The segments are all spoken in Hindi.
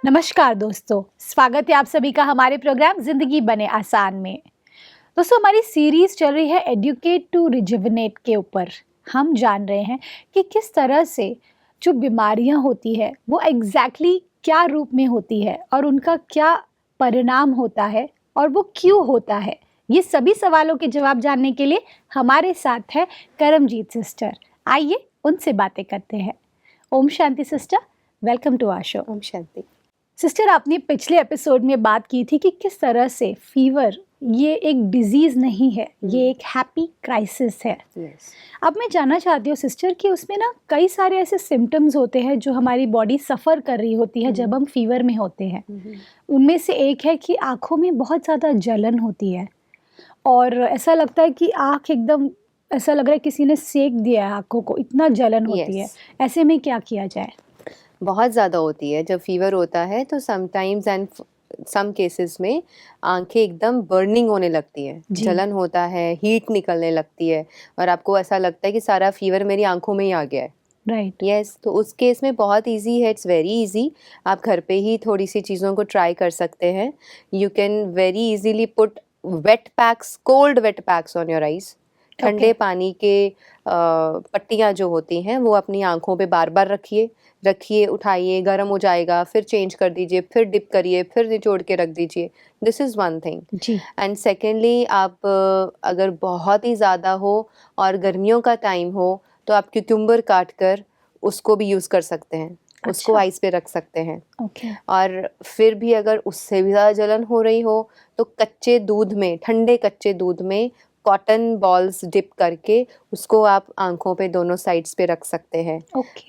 नमस्कार दोस्तों, स्वागत है आप सभी का हमारे प्रोग्राम जिंदगी बने आसान में। दोस्तों, हमारी सीरीज चल रही है एडुकेट टू रिजुविनेट के ऊपर। हम जान रहे हैं कि किस तरह से जो बीमारियां होती है वो एग्जैक्टली क्या रूप में होती है और उनका क्या परिणाम होता है और वो क्यों होता है। ये सभी सवालों के जवाब जानने के लिए हमारे साथ है करमजीत सिस्टर। आइए उनसे बातें करते हैं। ओम शांति sister, welcome to our show. ओम शांति। सिस्टर, आपने पिछले एपिसोड में बात की थी कि किस तरह से फीवर ये एक डिजीज नहीं है, ये एक हैप्पी क्राइसिस है। यस। अब मैं जानना चाहती हूँ सिस्टर कि उसमें ना कई सारे ऐसे सिम्टम्स होते हैं जो हमारी बॉडी सफ़र कर रही होती है जब हम फीवर में होते हैं। उनमें से एक है कि आँखों में बहुत ज़्यादा जलन होती है और ऐसा लगता है कि आँख एकदम ऐसा लग रहा है किसी ने सेक दिया है आँखों को, इतना जलन होती है। ऐसे में क्या किया जाए? बहुत ज़्यादा होती है जब फीवर होता है तो समटाइम्स एंड सम केसेस में आंखें एकदम बर्निंग होने लगती है, जलन होता है, हीट निकलने लगती है और आपको ऐसा लगता है कि सारा फीवर मेरी आंखों में ही आ गया है। राइट। यस, तो उस केस में बहुत इजी है, इट्स वेरी इजी। आप घर पे ही थोड़ी सी चीज़ों को ट्राई कर सकते हैं। You can very easily put wet packs, cold wet packs on your eyes. ठंडे पानी के पट्टियाँ जो होती हैं वो अपनी आंखों पे बार बार रखिए, उठाइए, गर्म हो जाएगा, फिर चेंज कर दीजिए, फिर डिप करिए, फिर निचोड़ के रख दीजिए। This is one thing. जी। एंड सेकेंडली, आप अगर बहुत ही ज़्यादा हो और गर्मियों का टाइम हो तो आप क्यूकम्बर काट कर उसको भी यूज़ कर सकते हैं। उसको आइस पे रख सकते हैं। और फिर भी अगर उससे भी ज़्यादा जलन हो रही हो तो कच्चे दूध में, ठंडे कच्चे दूध में कॉटन बॉल्स डिप करके उसको आप आंखों पे दोनों साइड्स पे रख सकते हैं।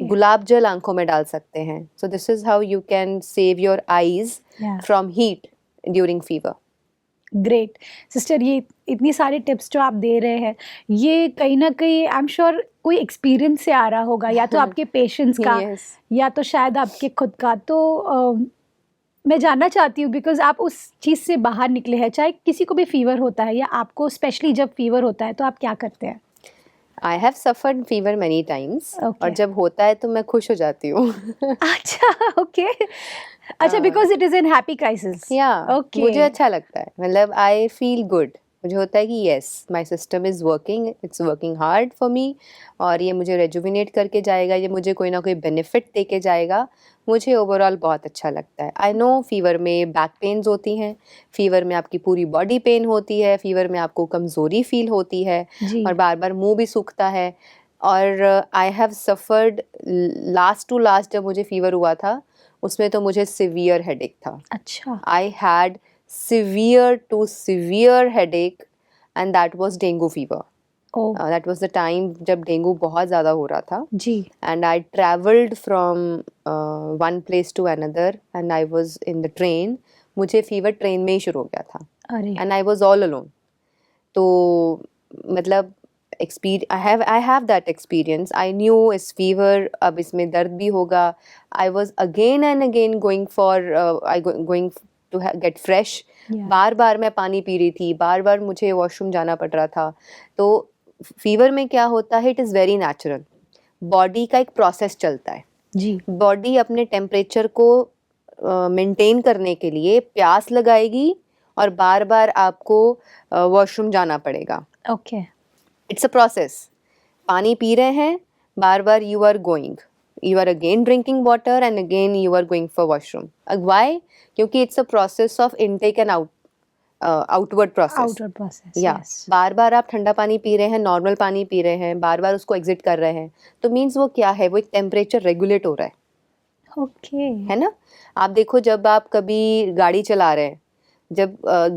गुलाब जल आंखों में डाल सकते हैं। So this is how you can save your eyes from heat during fever. Great sister, ये इतनी सारी टिप्स जो आप दे रहे हैं ये कहीं ना कहीं आई एम श्योर कोई एक्सपीरियंस से आ रहा होगा, या तो आपके पेशेंट्स का या तो शायद आपके खुद का। तो मैं जानना चाहती हूँ बिकॉज आप उस चीज़ से बाहर निकले हैं। चाहे किसी को भी फीवर होता है या आपको स्पेशली जब फीवर होता है तो आप क्या करते हैं? I have suffered fever many times और जब होता है तो मैं खुश हो जाती हूँ। अच्छा, ओके। अच्छा, because it is in happy crisis. या मुझे अच्छा लगता है, मतलब आई फील गुड। मुझे होता है कि yes, my system is working, it's working hard for me और ये मुझे रेजुविनेट करके जाएगा, ये मुझे कोई ना कोई बेनिफिट दे के जाएगा। मुझे ओवरऑल बहुत अच्छा लगता है। आई नो फीवर में बैक पेन्स होती हैं, फीवर में आपकी पूरी बॉडी पेन होती है, फीवर में आपको कमज़ोरी फील होती है और बार बार मुंह भी सूखता है। और I have suffered last to last जब मुझे फीवर हुआ था उसमें तो मुझे सिवियर हेडेक था। अच्छा। I had severe to severe headache and that was dengue fever. That was the time जब डेंगू बहुत ज़्यादा हो रहा था जी। and I traveled from one place to another and I was in the train. मुझे फीवर ट्रेन में ही शुरू हो गया था। अरे। and I was all alone. तो मतलब I have that experience. I knew इस fever, अब इसमें दर्द भी होगा। I was again and again going to get fresh. बार बार मैं पानी पी रही थी, बार बार मुझे वॉशरूम जाना पड़ रहा था। तो फीवर में क्या होता है, it is very natural. Body का एक प्रोसेस चलता है जी। बॉडी अपने टेम्परेचर को मेंटेन करने के लिए प्यास लगाएगी और बार बार आपको वॉशरूम जाना पड़ेगा। Okay, it's a process. पानी पी रहे हैं, बार बार you are going, you are again drinking water and again you are going for washroom. Why? क्योंकि it's a process of intake and outward process. Yes. बार बार आप ठंडा पानी पी रहे हैं, नॉर्मल पानी पी रहे हैं, बार बार उसको एग्जिट कर रहे हैं, तो मीन्स वो क्या है, वो एक टेम्परेचर रेगुलेट हो रहा है। ओके। है ना? आप देखो जब आप कभी गाड़ी चला रहे हैं, जब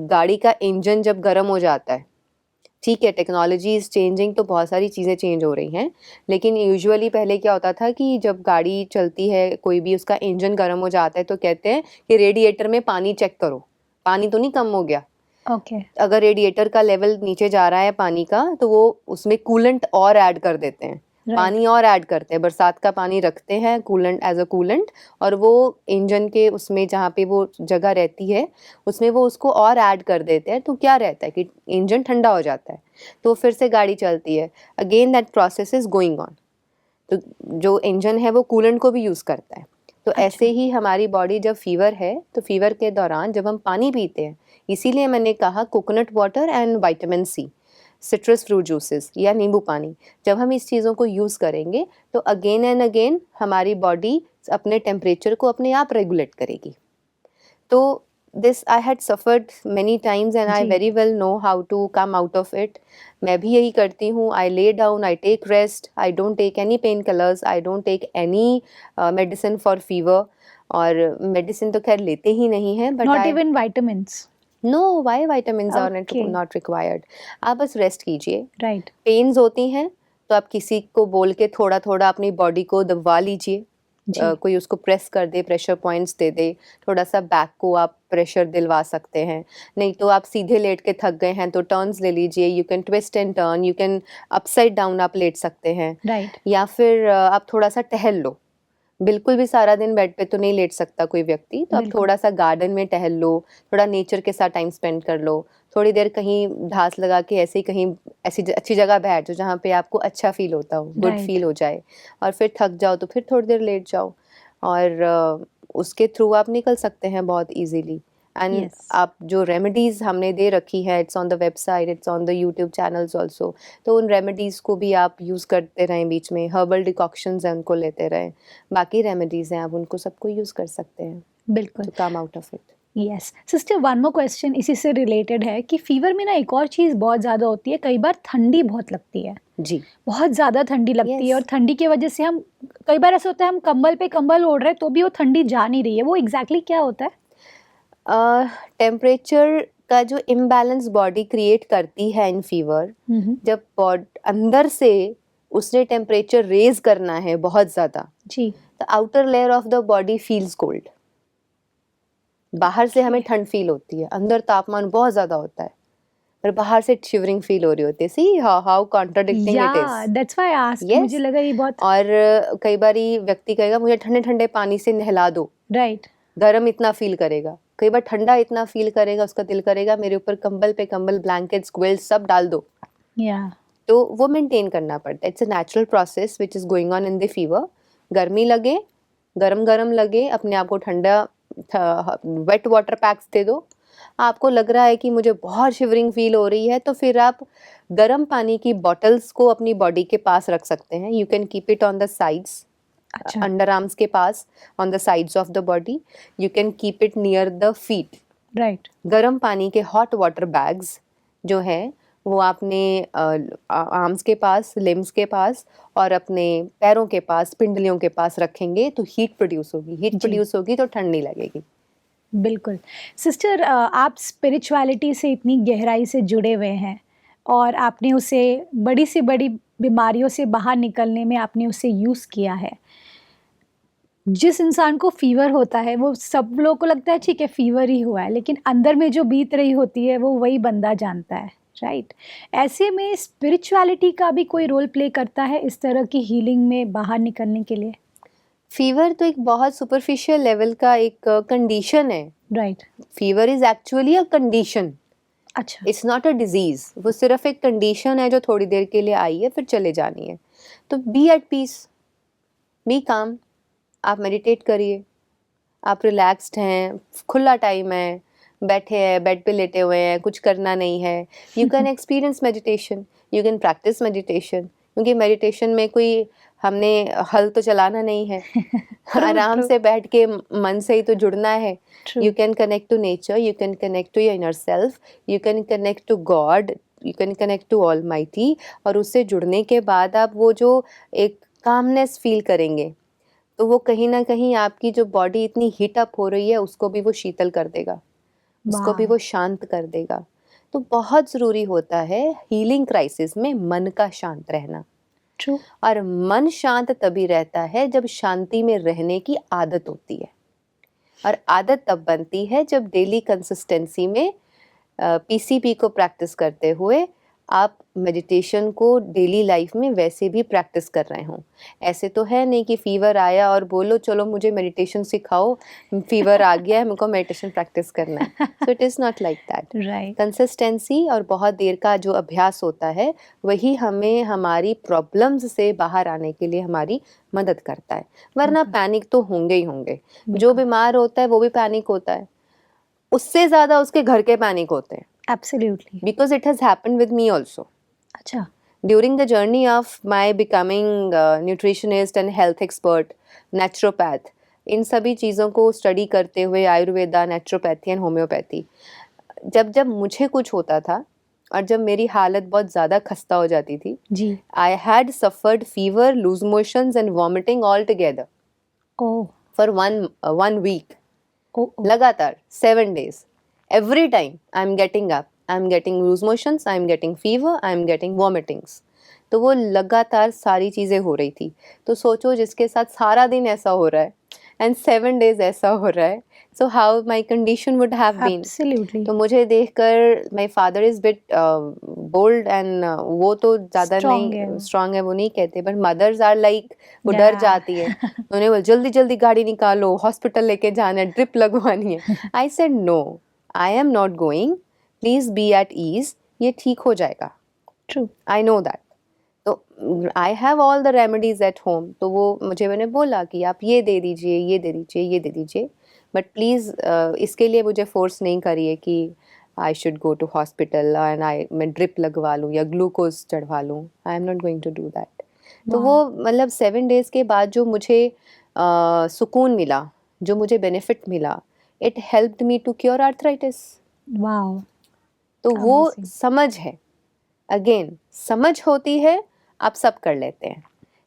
गाड़ी का इंजन जब गर्म हो जाता है, ठीक है, टेक्नोलॉजी इज़ चेंजिंग तो बहुत सारी चीज़ें चेंज हो रही हैं, लेकिन यूजुअली पहले क्या होता था कि जब गाड़ी चलती है, कोई भी उसका इंजन गर्म हो जाता है तो कहते हैं कि रेडिएटर में पानी चेक करो, पानी तो नहीं कम हो गया। ओके। अगर रेडिएटर का लेवल नीचे जा रहा है पानी का तो वो उसमें कूलेंट और ऐड कर देते हैं, पानी और ऐड करते हैं। बरसात का पानी रखते हैं कूलेंट, एज अ कूलेंट, और वो इंजन के उसमें जहाँ पे वो जगह रहती है उसमें वो उसको और ऐड कर देते हैं। तो क्या रहता है कि इंजन ठंडा हो जाता है, तो फिर से गाड़ी चलती है। Again that process is going on. तो जो इंजन है वो कूलेंट को भी यूज़ करता है। तो अच्छा। ऐसे ही हमारी बॉडी जब फीवर है तो फीवर के दौरान जब हम पानी पीते हैं, इसीलिए मैंने कहा coconut water and vitamin C, citrus fruit juices या नींबू पानी, जब हम इस चीज़ों को यूज़ करेंगे तो अगेन एंड अगेन हमारी बॉडी अपने टेम्परेचर को अपने आप रेगुलेट करेगी। तो this I had suffered many times and I जी। Very well know how to come out of it. मैं भी यही करती हूँ, I lay down, I take rest, I don't take any painkillers, I don't take any medicine for fever. और मेडिसिन तो खैर लेते ही नहीं हैं, but not I even vitamins. No, why vitamins are okay. not required। आप बस रेस्ट कीजिए। राइट। पेन्स होती हैं तो आप किसी को बोल के थोड़ा थोड़ा अपनी बॉडी को दबा लीजिए। जी। कोई उसको प्रेस कर दे, प्रेशर पॉइंट्स दे दे, थोड़ा सा बैक को आप प्रेशर दिलवा सकते हैं। नहीं तो आप सीधे लेट के थक गए हैं तो टर्न्स ले लीजिए, you can twist and turn, you can upside down आप लेट सकते हैं। राइट। या फिर आप थोड़ा सा टहल लो। बिल्कुल भी सारा दिन बेड पे तो नहीं लेट सकता कोई व्यक्ति, तो आप बिल्कुल। थोड़ा सा गार्डन में टहल लो, थोड़ा नेचर के साथ टाइम स्पेंड कर लो, थोड़ी देर कहीं घास लगा के ऐसे ही कहीं ऐसी अच्छी जगह बैठ जाओ जहाँ पे आपको अच्छा फील होता हो, गुड राइट। फील हो जाए। और फिर थक जाओ तो फिर थोड़ी देर लेट जाओ, और उसके थ्रू आप निकल सकते हैं बहुत इजीली। And yes. आप जो रेमेडीज़ हमने दे रखी है, it's on the website, it's on the YouTube channels also, तो उन रेमेडीज़ को भी आप यूज़ करते रहें, बीच में हर्बल डिकॉक्शंस हैं उनको लेते रहें, बाकी रेमेडीज़ हैं आप उनको सबको यूज़ कर सकते हैं बिल्कुल। To come out of it. Yes sister, one more question इसी से रिलेटेड है कि फीवर में ना एक और चीज़ बहुत ज़्यादा होती है, कई बार ठंडी बहुत लगती है, जी। बहुत ज़्यादा ठंडी लगती है, और यस। ठंडी की वजह से हम कई बार ऐसा होता है हम कंबल पे कंबल ओढ़ रहे हैं तो भी वो ठंडी जा नहीं रही है, वो एग्जैक्टली क्या होता है? टेम्परेचर का जो इम्बैलेंस बॉडी क्रिएट करती है इन फीवर, जब अंदर से उसने टेम्परेचर रेज करना है बहुत ज़्यादा, जी। The outer layer of the body feels cold. बाहर से हमें ठंड फील होती है, अंदर तापमान बहुत ज़्यादा होता है, पर बाहर से शिवरिंग फील हो रही होती है। सी हाउ कॉन्ट्राडिक्टिंग इट या is. That's why I asked, मुझे यस। लगा ये बहुत। और कई बारी व्यक्ति कहेगा मुझे ठंडे ठंडे पानी से नहला दो, राइट। गर्म इतना फील करेगा, कई बार ठंडा इतना फील करेगा, उसका दिल करेगा मेरे ऊपर कंबल पे कंबल, ब्लैंकेट्स, क्विल्ट्स सब डाल दो। या। तो वो मेंटेन करना पड़ता है, it's a natural process which is going on in the fever. गर्मी लगे, गरम गरम लगे, अपने आप को ठंडा वेट वाटर पैक्स दे दो। आपको लग रहा है कि मुझे बहुत शिवरिंग फील हो रही है, तो फिर आप गर्म पानी की बॉटल्स को अपनी बॉडी के पास रख सकते हैं। You can keep it on the sides, अच्छा। अंडर आर्म्स के पास, on the sides of the body. You can keep it near the feet. Right. गर्म पानी के हॉट वाटर बैग्स जो हैं वो आपने आर्म्स के पास, लिम्स के पास और अपने पैरों के पास, पिंडलियों के पास रखेंगे तो हीट प्रोड्यूस होगी। हीट जी। प्रोड्यूस होगी तो ठंड नहीं लगेगी। बिल्कुल। सिस्टर, आप स्पिरिचुअलिटी से इतनी गहराई से जुड़े हुए हैं और आपने उसे बड़ी से बड़ी बीमारियों से बाहर निकलने में आपने उसे यूज़ किया है। जिस इंसान को फ़ीवर होता है वो सब लोगों को लगता है ठीक है फ़ीवर ही हुआ है, लेकिन अंदर में जो बीत रही होती है वो वही बंदा जानता है, राइट? ऐसे में स्पिरिचुअलिटी का भी कोई रोल प्ले करता है इस तरह की हीलिंग में बाहर निकलने के लिए? फीवर तो एक बहुत सुपरफिशियल लेवल का एक कंडीशन है। Right. Fever is actually a condition, अच्छा। It's not a disease. वो सिर्फ एक कंडीशन है जो थोड़ी देर के लिए आई है फिर चले जानी है। तो बी एट पीस, बी काम। आप मेडिटेट करिए, आप रिलैक्स्ड हैं, खुला टाइम है, बैठे हैं, बेड पे लेटे हुए हैं, कुछ करना नहीं है, you can experience meditation, you can practice meditation. क्योंकि मेडिटेशन में कोई हमने हल तो चलाना नहीं है, आराम ट्रू। से बैठ के मन से ही तो जुड़ना है। True. You can connect to nature, you can connect to your inner self, you can connect to God, you can connect to almighty. और उससे जुड़ने के बाद आप वो जो एक कामनेस फील करेंगे तो वो कहीं ना कहीं आपकी जो बॉडी इतनी हीट अप हो रही है उसको भी वो शीतल कर देगा, उसको भी वाह। वो शांत कर देगा। तो बहुत ज़रूरी होता है हीलिंग क्राइसिस में मन का शांत रहना। ट्रू। और मन शांत तभी रहता है जब शांति में रहने की आदत होती है। और आदत तब बनती है जब डेली कंसिस्टेंसी में पीसीपी को प्रैक्टिस करते हुए आप मेडिटेशन को डेली लाइफ में वैसे भी प्रैक्टिस कर रहे हो। ऐसे तो है नहीं कि फीवर आया और बोलो चलो मुझे मेडिटेशन सिखाओ, फीवर आ गया है मेरे को मेडिटेशन प्रैक्टिस करना है। So it is not like that. Right. Consistency और बहुत देर का जो अभ्यास होता है वही हमें हमारी प्रॉब्लम्स से बाहर आने के लिए हमारी मदद करता है। वरना पैनिक तो होंगे ही होंगे। जो बीमार होता है वो भी पैनिक होता है, उससे ज़्यादा उसके घर के पैनिक होते हैं। Absolutely. Because it has happened with me also. अच्छा। During the journey of my becoming nutritionist and health expert, naturopath, इन सभी चीज़ों को स्टडी करते हुए आयुर्वेदा, नेचुरोपैथी एंड होम्योपैथी, जब जब मुझे कुछ होता था और जब मेरी हालत बहुत ज़्यादा खस्ता हो जाती थी, जी। I had suffered fever, loose motions and vomiting all together oh. for one week. ओह। लगातार 7 days. Every time I'm getting up, I'm getting loose motions, I'm getting fever, I'm getting vomitings. तो वो लगातार सारी चीज़ें हो रही थी। तो सोचो जिसके साथ सारा दिन ऐसा हो रहा है एंड 7 days ऐसा हो रहा है, so how my condition would have been. Absolutely. तो मुझे देखकर my father is bit bold and वो तो ज़्यादा Strong है नहीं वो। स्ट्रांग है, वो नहीं कहते, बट मदर्स आर लाइक वो डर Yeah. जाती है। उन्हें बोल जल्दी जल्दी गाड़ी निकालो, हॉस्पिटल लेके जाना है, ड्रिप लगवानी है। I said no, I am not going, please be at ease, ये ठीक हो जाएगा, ट्रू। I know that. तो I have all the remedies at home. तो वो मुझे मैंने बोला कि आप ये दे दीजिए, ये दे दीजिए, ये दे दीजिए, बट प्लीज़ इसके लिए मुझे फोर्स नहीं करिए कि I should go to hospital and मैं ड्रिप लगवा लूँ या ग्लूकोज चढ़वा लूँ। I am not going to do that. तो वो मतलब 7 days के बाद जो मुझे सुकून मिला, जो मुझे बेनिफिट मिला, it helped me to cure arthritis. Wow. तो वो Amazing. समझ है, अगेन समझ होती है आप सब कर लेते हैं,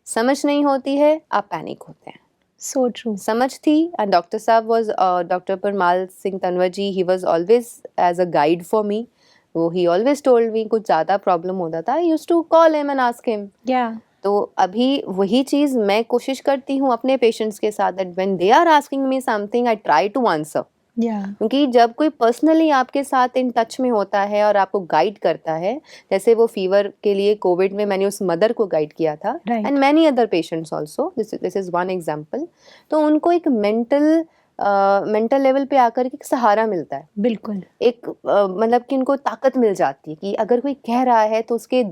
समझ नहीं होती है आप पैनिक होते हैं। So true. समझ थी एंड डॉक्टर साहब was doctor Parmal Singh Tanwar ji, he was always as a guide for me. वो ही ऑलवेज टोल्ड मी कुछ ज़्यादा प्रॉब्लम होता था, I used to call him and ask him. Yeah. तो अभी वही चीज़ मैं कोशिश करती हूँ अपने पेशेंट्स के साथ, that when they are asking me something I try to answer. Yeah. क्योंकि जब कोई पर्सनली आपके साथ इन टच में होता है और आपको गाइड करता है, जैसे वो फीवर के लिए कोविड में मैंने उस मदर को गाइड किया था Right. And many other patients also, this is one example. तो उनको एक मेंटल लेवल पे आकर के एक सहारा मिलता है, बिल्कुल। एक मतलब कि उनको ताकत मिल जाती है कि अगर कोई कह रहा है तो उसके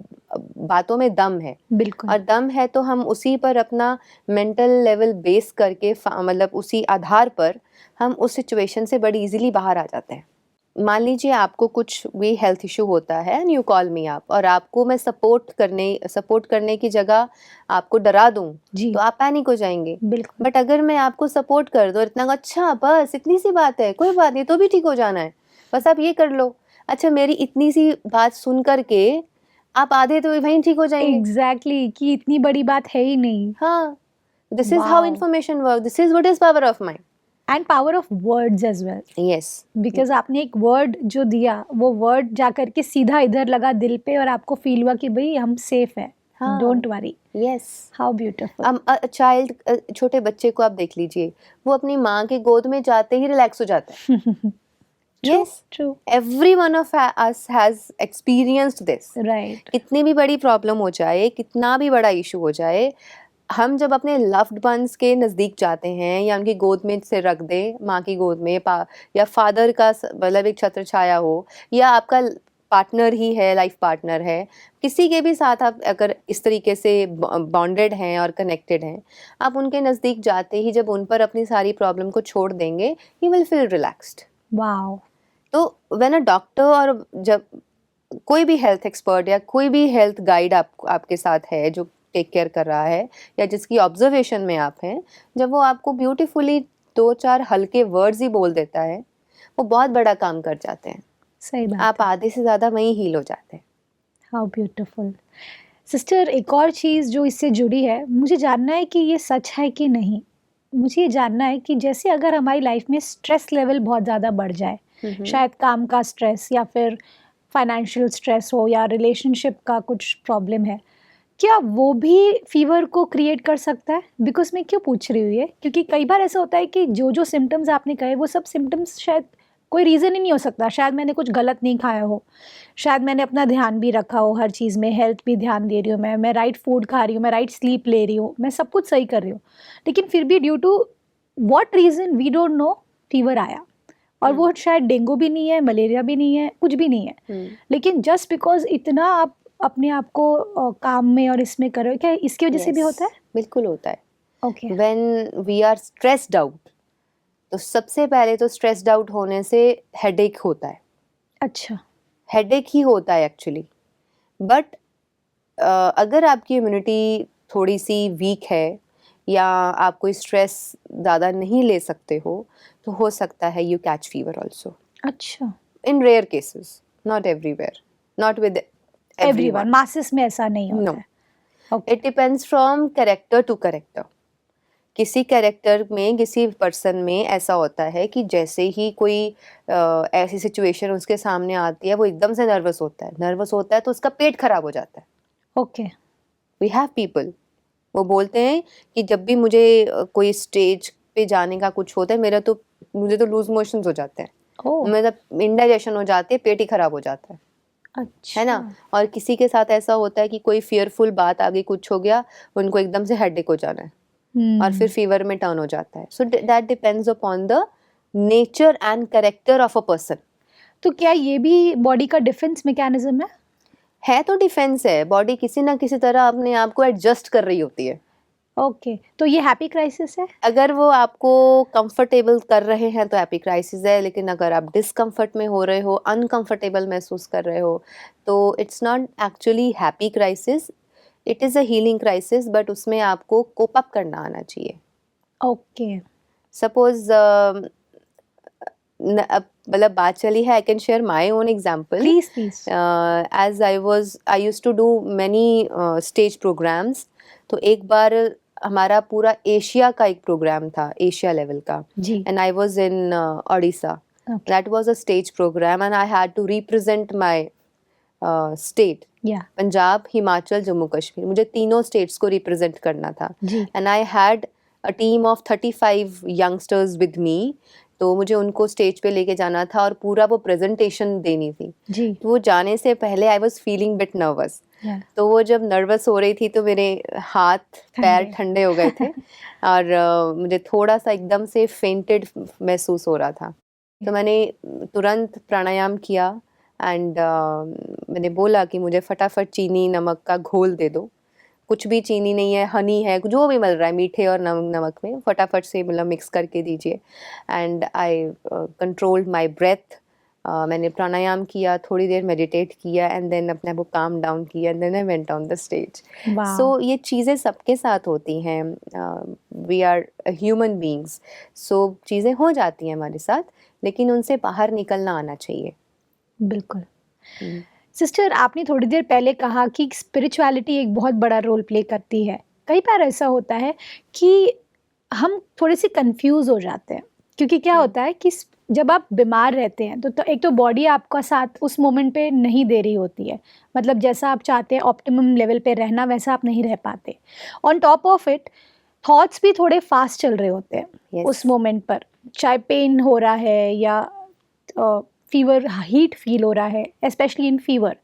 बातों में दम है, बिल्कुल। और दम है तो हम उसी पर अपना मेंटल लेवल बेस करके मतलब उसी आधार पर हम उस सिचुएशन से बड़ी इजीली बाहर आ जाते हैं। मान लीजिए आपको कुछ भी हेल्थ इशू होता है एंड यू कॉल मी आप, और आपको मैं सपोर्ट करने की जगह आपको डरा दूं जी। तो आप पैनिक हो जाएंगे। बिल्कुल। बट अगर मैं आपको सपोर्ट कर दूं इतना, अच्छा बस इतनी सी बात है, कोई बात नहीं, तो भी ठीक हो जाना है, बस आप ये कर लो, अच्छा मेरी इतनी सी बात सुन करके आप आधे तो वहीं ठीक हो जाएंगे। एग्जैक्टली कि इतनी बड़ी बात है ही नहीं। हाँ, this is how Wow. Information work, this is what is power of mind. And power of words as well, yes, because आपने एक वर्ड जो दिया वो वर्ड जाकर के सीधा इधर लगा दिल पे और आपको फील हुआ कि भाई हम सेफ है, हाँ। Don't worry. Yes. How beautiful. Child, छोटे बच्चे को आप देख लीजिए, वो अपनी माँ की गोद में जाते ही रिलैक्स हो जाता है। Yes, true. Every one of us has experienced this. Right. कितनी भी बड़ी प्रॉब्लम हो जाए, कितना भी बड़ा इशू हो जाए, हम जब अपने लव्ड वंस के नज़दीक जाते हैं या उनकी गोद में से रख दें, माँ की गोद में, या फादर का मतलब एक छत्र छाया हो, या आपका पार्टनर ही है, लाइफ पार्टनर है, किसी के भी साथ आप अगर इस तरीके से बॉन्डेड हैं और कनेक्टेड हैं, आप उनके नज़दीक जाते ही जब उन पर अपनी सारी प्रॉब्लम को छोड़ देंगे, you will feel relaxed. Wow. तो व्हेन अ डॉक्टर, और जब कोई भी हेल्थ एक्सपर्ट या कोई भी हेल्थ गाइड आपके साथ है जो टेक केयर कर रहा है या जिसकी ऑब्जर्वेशन में आप हैं, जब वो आपको ब्यूटीफुली 2-4 हल्के वर्ड्स ही बोल देता है, वो बहुत बड़ा काम कर जाते हैं। सही बात। आप आधे से ज़्यादा वहीं हील हो जाते हैं। How beautiful. सिस्टर, एक और चीज़ जो इससे जुड़ी है, मुझे जानना है कि ये सच है कि नहीं। मुझे ये जानना है कि जैसे अगर हमारी लाइफ में स्ट्रेस लेवल बहुत ज़्यादा बढ़ जाए, शायद काम का स्ट्रेस या फिर फाइनेंशियल स्ट्रेस हो या रिलेशनशिप का कुछ प्रॉब्लम है, क्या वो भी फीवर को क्रिएट कर सकता है? बिकॉज मैं क्यों पूछ रही हूँ ये, क्योंकि कई बार ऐसा होता है कि जो जो सिम्टम्स आपने कहे वो सब सिम्टम्स शायद कोई रीज़न ही नहीं हो सकता, शायद मैंने कुछ गलत नहीं खाया हो, शायद मैंने अपना ध्यान भी रखा हो हर चीज़ में, हेल्थ भी ध्यान दे रही हूँ मैं राइट फूड खा रही हूँ, मैं राइट स्लीप ले रही हूँ, मैं सब कुछ सही कर रही हूँ, लेकिन फिर भी due to what reason we don't know fever आया। और वो शायद डेंगू भी नहीं है, मलेरिया भी नहीं है, कुछ भी नहीं है, लेकिन जस्ट बिकॉज इतना आप अपने आप को काम में और इसमें कर रहे हो, क्या इसकी वजह से भी होता है? बिल्कुल होता है। Okay. When we are stressed out, तो सबसे पहले तो स्ट्रेस्ड आउट होने से हेडेक होता है। अच्छा। हेडेक ही होता है एक्चुअली, बट अगर आपकी इम्यूनिटी थोड़ी सी वीक है या आप कोई स्ट्रेस ज़्यादा नहीं ले सकते तो हो सकता है यू कैच फीवर ऑल्सो। अच्छा। In rare cases, not everywhere, not with everyone, everyone, masses में ऐसा नहीं होता नो। है। Okay. It depends from character to character. किसी कैरेक्टर में, किसी पर्सन में ऐसा होता है कि जैसे ही कोई ऐसी सिचुएशन उसके सामने आती है वो एकदम से नर्वस होता है तो उसका पेट खराब हो जाता है। ओके। वी हैव पीपल, वो बोलते हैं कि जब भी मुझे कोई स्टेज पे जाने का कुछ होता है मुझे तो लूज मोशंस हो जाते हैं, ओह। मतलब इंडाइजेशन हो जाती है, पेट ही खराब हो जाता है ना। अच्छा। और किसी के साथ ऐसा होता है कि कोई फियरफुल बात आगे कुछ हो गया, उनको एकदम से हेडेक हो जाना है और फिर फीवर में टर्न हो जाता है। So that depends upon the nature and character of a person. तो क्या ये भी बॉडी का डिफेंस मैकेनिज्म है तो डिफेंस है, बॉडी किसी ना किसी तरह अपने आप को एडजस्ट कर रही होती है। ओके, तो ये हैप्पी क्राइसिस है? अगर वो आपको कंफर्टेबल कर रहे हैं तो हैप्पी क्राइसिस है, लेकिन अगर आप डिस्कम्फर्ट में हो रहे हो, अनकंफर्टेबल महसूस कर रहे हो, तो it's not actually happy crisis, it is a healing crisis, but उसमें आपको कोप अप करना आना चाहिए। ओके। सपोज मतलब बात चली है, I can share my own example. Please please. As I use to do many stage programs, तो एक बार हमारा पूरा एशिया का एक प्रोग्राम था, एशिया लेवल का, जी। And I was in Odisha. Okay. That was a stage programme and I had to represent my state, yeah. Punjab, Himachal, Jammu Kashmir, मुझे तीनों स्टेट्स को रिप्रेजेंट करना था। जी। And I had a team of 35 youngsters with me, तो मुझे उनको स्टेज पे लेके जाना था और पूरा वो प्रेजेंटेशन देनी थी। जी। तो वो जाने से पहले I was feeling bit nervous. या। तो वो जब नर्वस हो रही थी तो मेरे हाथ पैर ठंडे हो गए थे और मुझे थोड़ा सा एकदम से फेंटेड महसूस हो रहा था। तो मैंने तुरंत प्राणायाम किया एंड मैंने बोला कि मुझे फटाफट चीनी नमक का घोल दे दो, कुछ भी, चीनी नहीं है, हनी है, जो भी मिल रहा है मीठे और नमक में, फटाफट से मतलब मिक्स करके दीजिए। And I controlled my breath, मैंने प्राणायाम किया, थोड़ी देर मेडिटेट किया एंड देन अपने आप को काम डाउन किया and then I went on the stage. वाह। सो ये चीज़ें सबके साथ होती हैं, we are human beings, so चीज़ें हो जाती हैं हमारे साथ, लेकिन उनसे बाहर निकलना आना चाहिए। बिल्कुल। सिस्टर, आपने थोड़ी देर पहले कहा कि स्पिरिचुअलिटी एक बहुत बड़ा रोल प्ले करती है। कई बार ऐसा होता है कि हम थोड़े से कंफ्यूज हो जाते हैं, क्योंकि क्या होता है कि जब आप बीमार रहते हैं तो एक तो बॉडी आपका साथ उस मोमेंट पे नहीं दे रही होती है, मतलब जैसा आप चाहते हैं ऑप्टिमम लेवल पे रहना, वैसा आप नहीं रह पाते। On top of it thoughts भी थोड़े फास्ट चल रहे होते हैं Yes. उस मोमेंट पर, चाहे पेन हो रहा है या फीवर, हीट फील हो रहा है, स्पेशली इन फीवर।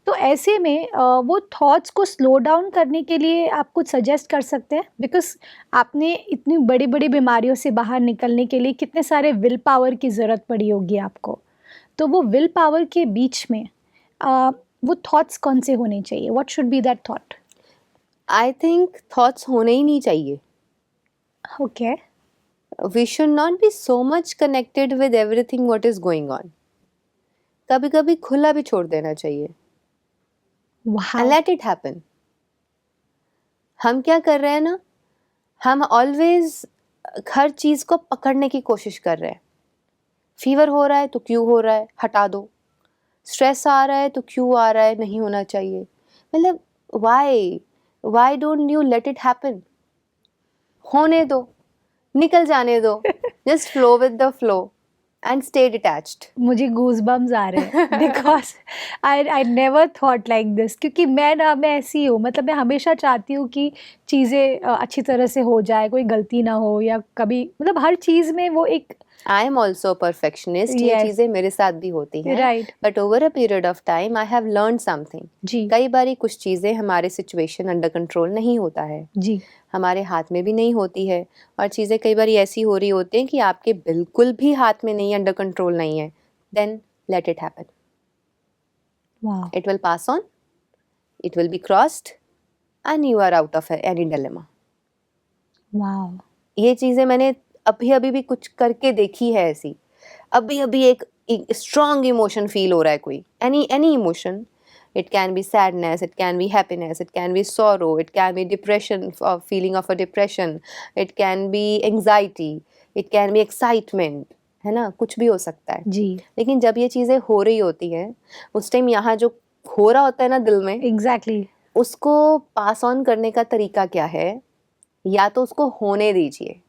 तो ऐसे में वो थॉट्स को स्लो डाउन करने के लिए आप कुछ सजेस्ट कर सकते हैं? बिकॉज आपने इतनी बड़ी बड़ी बीमारियों से बाहर निकलने के लिए कितने सारे विल पावर की ज़रूरत पड़ी होगी आपको, तो वो विल पावर के बीच में वो थॉट्स कौन से होने चाहिए? What should be that thought? I think thoughts होने ही नहीं चाहिए। Okay. We should not be so much connected with everything what is going on. कभी कभी खुला भी छोड़ देना चाहिए and वाह। let it happen. हम क्या कर रहे हैं ना, हम ऑलवेज हर चीज़ को पकड़ने की कोशिश कर रहे हैं। फीवर हो रहा है तो क्यों हो रहा है, हटा दो। स्ट्रेस आ रहा है तो क्यों आ रहा है, नहीं होना चाहिए। मतलब why don't you let it happen? होने दो, निकल जाने दो, just flow with the flow and stay detached. मुझे गूज़बम्स आ रहे हैं because I never thought like this, क्योंकि मैं ऐसी हूँ, मतलब मैं हमेशा चाहती हूँ कि चीज़ें अच्छी तरह से हो जाए, कोई गलती ना हो, या कभी मतलब हर चीज़ में वो एक आई एम ऑल्सो परफेक्शनिस्ट, ये Yes. चीज़ें मेरे साथ भी होती हैं, right but over a period of time I have learn something. जी कई बारी कुछ चीज़ें हमारे सिचुएशन अंडर कंट्रोल नहीं होता है, जी हमारे हाथ में भी नहीं होती है, और चीज़ें कई बार ऐसी हो रही होती हैं कि आपके बिल्कुल भी हाथ में नहीं है, अंडर कंट्रोल नहीं है, देन लेट इट हैपन, वाह it will pass on, it will be crossed and you are out of any dilemma. वाह ये चीज़ें मैंने अभी अभी भी कुछ करके देखी है ऐसी। अभी अभी एक स्ट्रॉन्ग इमोशन फील हो रहा है, कोई any emotion, it can be sadness, it can be happiness, it can be sorrow, it can be depression, feeling of a depression, it can be anxiety, it can be excitement, है ना, कुछ भी हो सकता है। जी लेकिन जब ये चीज़ें हो रही होती हैं, उस टाइम यहाँ जो हो रहा होता है ना दिल में, एग्जैक्टली उसको पास ऑन करने का तरीका क्या है? या तो उसको होने दीजिए,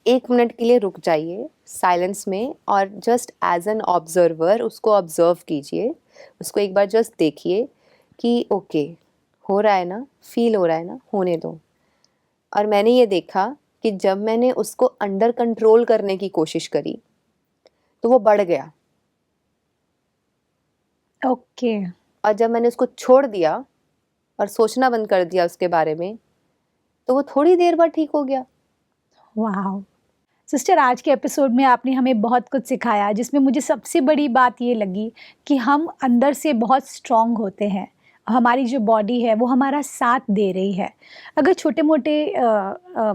1 मिनट के लिए रुक जाइए साइलेंस में, और जस्ट एज एन ऑब्जर्वर उसको ऑब्जर्व कीजिए, उसको एक बार जस्ट देखिए कि ओके, हो रहा है ना, फील हो रहा है ना, होने दो। और मैंने ये देखा कि जब मैंने उसको अंडर कंट्रोल करने की कोशिश करी तो वो बढ़ गया, ओके और जब मैंने उसको छोड़ दिया और सोचना बंद कर दिया उसके बारे में, तो वो थोड़ी देर बाद ठीक हो गया। वाह सिस्टर, आज के एपिसोड में आपने हमें बहुत कुछ सिखाया, जिसमें मुझे सबसे बड़ी बात ये लगी कि हम अंदर से बहुत स्ट्रांग होते हैं, हमारी जो बॉडी है वो हमारा साथ दे रही है। अगर छोटे मोटे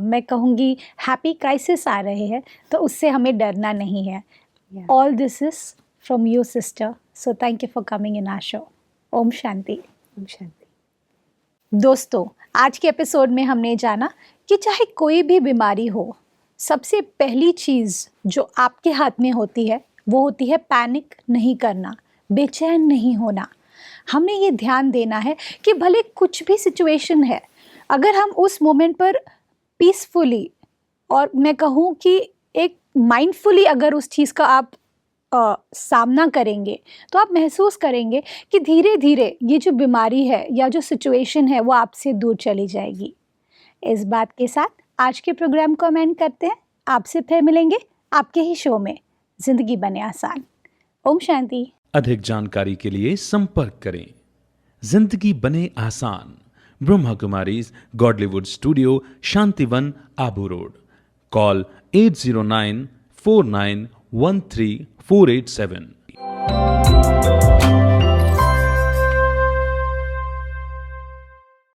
मैं कहूँगी हैप्पी क्राइसिस आ रहे हैं तो उससे हमें डरना नहीं है। Yeah. All this is from you sister, so thank you for coming in our show. ओम शांति। शांति। दोस्तों, आज के एपिसोड में हमने जाना कि चाहे कोई भी बीमारी हो, सबसे पहली चीज़ जो आपके हाथ में होती है वो होती है पैनिक नहीं करना, बेचैन नहीं होना। हमने ये ध्यान देना है कि भले कुछ भी सिचुएशन है, अगर हम उस मोमेंट पर पीसफुली और मैं कहूँ कि एक माइंडफुली अगर उस चीज़ का आप सामना करेंगे तो आप महसूस करेंगे कि धीरे धीरे ये जो बीमारी है या जो सिचुएशन है वो आपसे दूर चली जाएगी। इस बात के साथ आज के प्रोग्राम को हम एंड करते हैं। आपसे फिर मिलेंगे आपके ही शो में जिंदगी बने आसान। ओम शांति। अधिक जानकारी के लिए संपर्क करें। जिंदगी बने आसान, Brahma Kumaris Godlywood studio, Shantivan, Abu road. Call 80949134887।